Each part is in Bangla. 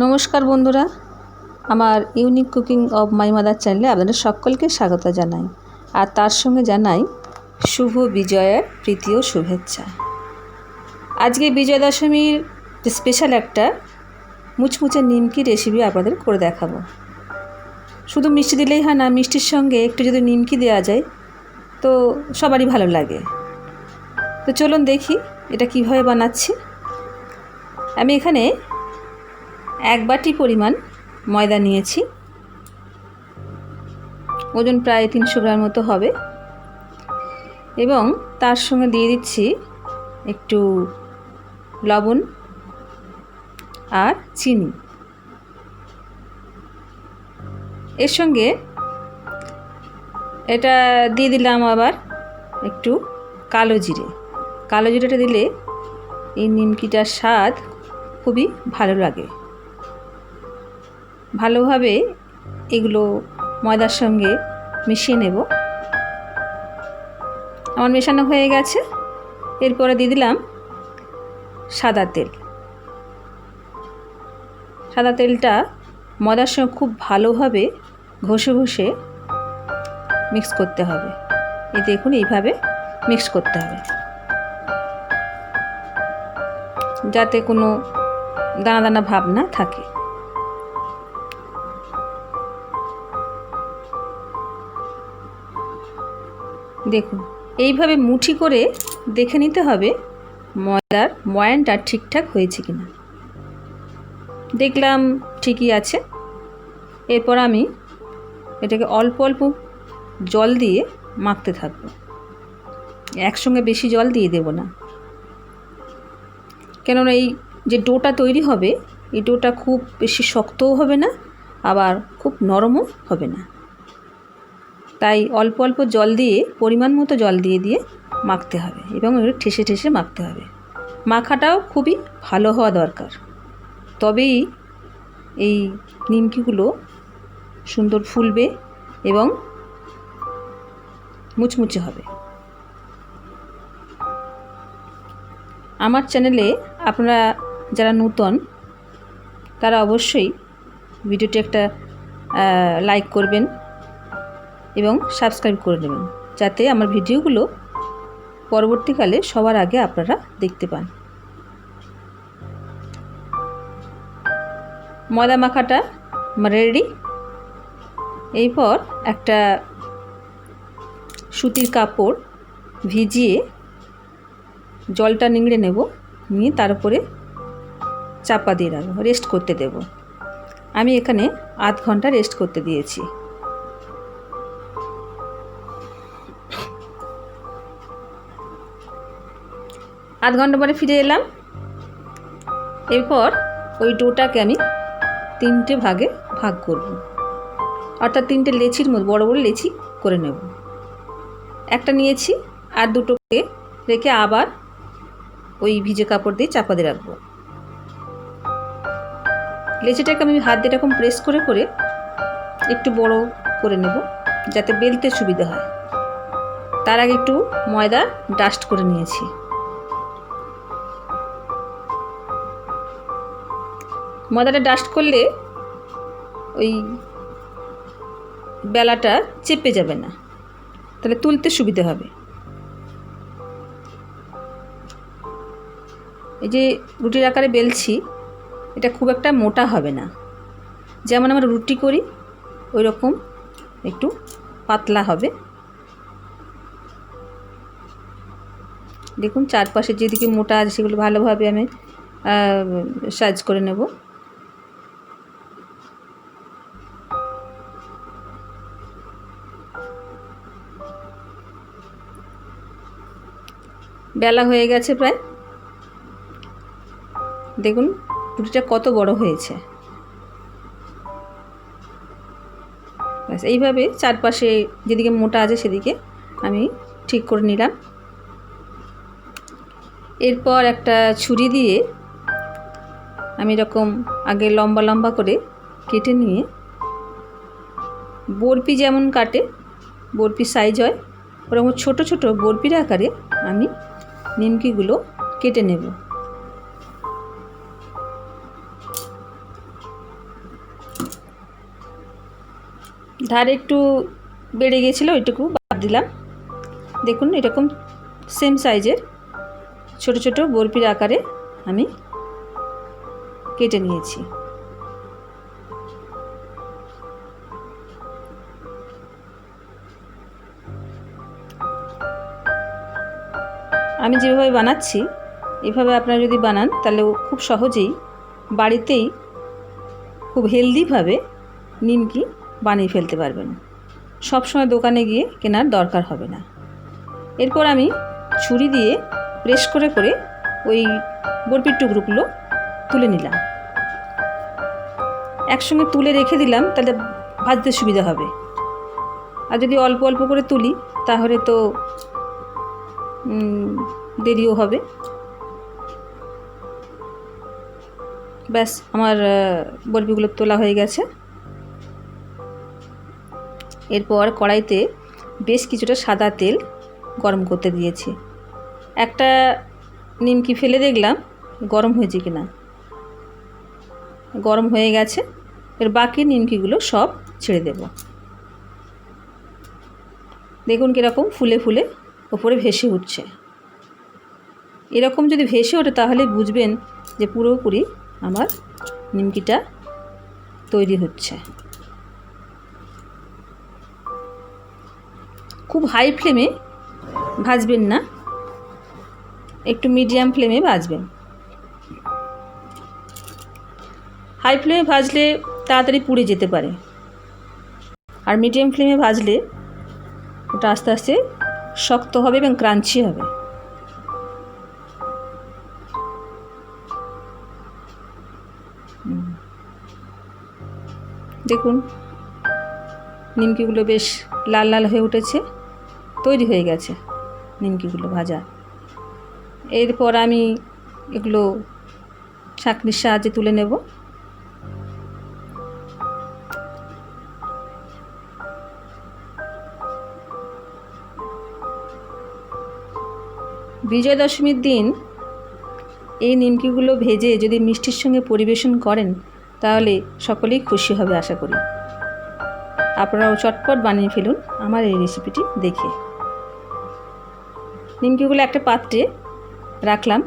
নমস্কার বন্ধুরা, আমার unique cooking of my mother চ্যানেলে আপনাদের সকলকে স্বাগত জানাই। আর তার সঙ্গে জানাই শুভ বিজয়ের প্রীতি ও শুভেচ্ছা। আজকে বিজয়া দশমীর যে স্পেশাল একটা মুচমুচে নিমকি রেসিপি আপনাদের করে দেখাবো। শুধু মিষ্টি দিলেই হয় না, মিষ্টির সঙ্গে একটু যদি নিমকি দেওয়া যায় তো সবারই ভালো লাগে। তো চলুন দেখি এটা কিভাবে বানাচ্ছি। আমি এখানে 1 বাটি পরিমাণ ময়দা নিয়েছি, ওজন প্রায় 300 গ্রাম মতো হবে, এবং তার সঙ্গে দিয়ে দিচ্ছি একটু লবণ আর চিনি। এর সঙ্গে এটা দিয়ে দিলাম আবার একটু কালো জিরে। কালো জিরেটা দিলে এই নিমকিটার স্বাদ খুবই ভালো লাগে। ভালোভাবে এগুলো ময়দার সঙ্গে মিশিয়ে নেব। আমার মেশানো হয়ে গেছে। এরপরে দিয়ে দিলাম সাদা তেল। সাদা তেলটা ময়দার সঙ্গে খুব ভালোভাবে ঘষে ঘষে মিক্স করতে হবে। এই দেখুন, এইভাবে মিক্স করতে হবে যাতে কোনো দানা দানা ভাব না থাকে। দেখুন, এইভাবে মুঠি করে দেখে নিতে হবে ময়দার ময়ানটা ঠিকঠাক হয়েছে কিনা। দেখলাম ঠিকই আছে। এরপর আমি এটাকে অল্প অল্প জল দিয়ে মাখতে থাকবো। একসঙ্গে বেশি জল দিয়ে দেব না, কেননা এই যে ডোটা তৈরি হবে, এই ডোটা খুব বেশি শক্তও হবে না, আবার খুব নরমও হবে না। তাই অল্প অল্প জল দিয়ে, পরিমাণ মতো জল দিয়ে দিয়ে মাখতে হবে, এবং এটা ঠেসে ঠেসে মাখতে হবে। মাখাটাও খুবই ভালো হওয়া দরকার, তবেই এই নিমকিগুলো সুন্দর ফুলবে এবং মুচমুচে হবে। আমার চ্যানেলে আপনারা যারা নতুন তারা অবশ্যই ভিডিওটি একটা লাইক করবেন এবং সাবস্ক্রাইব করে নেবেন, যাতে আমার ভিডিওগুলো পরবর্তীকালে সবার আগে আপনারা দেখতে পান। ময়দা মাখাটা রেডি। এরপর একটা সুতির কাপড় ভিজিয়ে জলটা নিংড়ে নেব, নিয়ে তার উপরে চাপা দিয়ে রাখবো, রেস্ট করতে দেব। আমি এখানে আধ ঘন্টা রেস্ট করতে দিয়েছি। আধ ঘন্টা পরে ফিরে এলাম। এরপর ওই ডোটাকে আমি 3টে ভাগে ভাগ করব, অর্থাৎ 3টে লেচির মধ্যে বড় বড় লেচি করে নেব। একটা নিয়েছি, আর দুটোকে রেখে আবার ওই ভিজে কাপড় দিয়ে চাপা দিয়ে রাখবো। লেচিটাকে আমি হাত দিয়ে এরকম প্রেস করে করে একটু বড় করে নেব, যাতে বেলতে সুবিধা হয়। তার আগে একটু ময়দা ডাস্ট করে নিয়েছি। ময়দাটা ডাস্ট করলে ওই বেলাটা চেপে যাবে না, তাহলে তুলতে সুবিধা হবে। এই যে রুটির আকারে বেলছি, এটা খুব একটা মোটা হবে না, যেমন আমরা রুটি করি ওই রকম একটু পাতলা হবে। দেখুন, চারপাশে যেদিকে মোটা আছে সেগুলো ভালোভাবে আমি সাইজ করে নেব। বেলা হয়ে গেছে প্রায়। দেখুন রুটিটা কত বড় হয়েছে। ব্যাস, এইভাবে চারপাশে যেদিকে মোটা আছে সেদিকে আমি ঠিক করে নিলাম। এরপর একটা ছুরি দিয়ে আমি এরকম আগে লম্বা লম্বা করে কেটে নিয়ে, বরফি যেমন কাটে, বরফি সাইজ হয় ওরকম ছোট ছোট বরফির আকারে আমি নিমকিগুলো কেটে নেব। ধারে একটু বেড়ে গিয়েছিলো, ওইটুকু বাদ দিলাম। দেখুন এরকম সেম সাইজের ছোট ছোট বরফির আকারে আমি কেটে নিয়েছি। আমি যেভাবে বানাচ্ছি এভাবে আপনারা যদি বানান তাহলে খুব সহজেই বাড়িতেই খুব হেলদিভাবে নিমকি বানিয়ে ফেলতে পারবেন। সব সময় দোকানে গিয়ে কেনার দরকার হবে না। এরপর আমি ছুরি দিয়ে প্রেস করে করে ওই বরফির টুকরোগুলো তুলে নিলাম। একসঙ্গে তুলে রেখে দিলাম, তাহলে ভাজতে সুবিধা হবে। আর যদি অল্প অল্প করে তুলি তাহলে তো দেরিও হবে। ব্যাস, আমার বরফিগুলো তোলা হয়ে গেছে। এরপর কড়াইতে বেশ কিছুটা সাদা তেল গরম করতে দিয়েছি। একটা নিমকি ফেলে দেখলাম গরম হয়েছে কিনা। গরম হয়ে গেছে। এর বাকি নিমকিগুলো সব ছেড়ে দেব। দেখুন কীরকম ফুলে ফুলে ওপরে ভেসে উঠছে। এরকম যদি ভেসে ওঠে তাহলে বুঝবেন যে পুরোপুরি আমার নিমকিটা তৈরি হচ্ছে। খুব হাই ফ্লেমে ভাজবেন না, একটু মিডিয়াম ফ্লেমে ভাজবেন। হাই ফ্লেমে ভাজলে তাড়াতাড়ি পুড়ে যেতে পারে, আর মিডিয়াম ফ্লেমে ভাজলে ওটা আস্তে আস্তে শক্ত হবে এবং ক্রাঞ্চি হবে। দেখুন নিমকিগুলো বেশ লাল লাল হয়ে উঠেছে, তৈরি হয়ে গেছে নিমকিগুলো ভাজা। এরপর আমি এগুলো ছাঁকনির সাহায্যে তুলে নেব। বিজয়া দশমীর দিন এই নিমকিগুলো ভেজে যদি মিষ্টির সঙ্গে পরিবেশন করেন তাহলে সকলেই খুশি হবে আশা করি। আপনারাও চটপট বানিয়ে ফেলুন আমার এই রেসিপিটি দেখে। নিমকিগুলো একটা পাত্রে রাখলাম।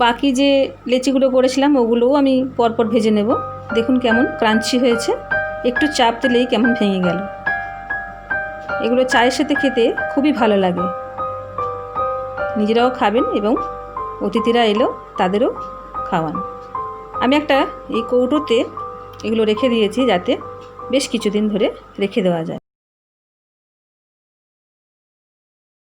বাকি যে লেচিগুলো করেছিলাম ওগুলোও আমি পরপর ভেজে নেব। দেখুন কেমন ক্রাঞ্চি হয়েছে, একটু চাপ দিলেই কেমন ভেঙে গেল। এগুলো চায়ের সাথে খেতে খুবই ভালো লাগে। নিজেরাও খাবেন এবং অতিথিরা এলেও তাদেরও খাওয়ান। আমি একটা এই কৌটোতে এগুলো রেখে দিয়েছি যাতে বেশ কিছুদিন ধরে রেখে দেওয়া যায়।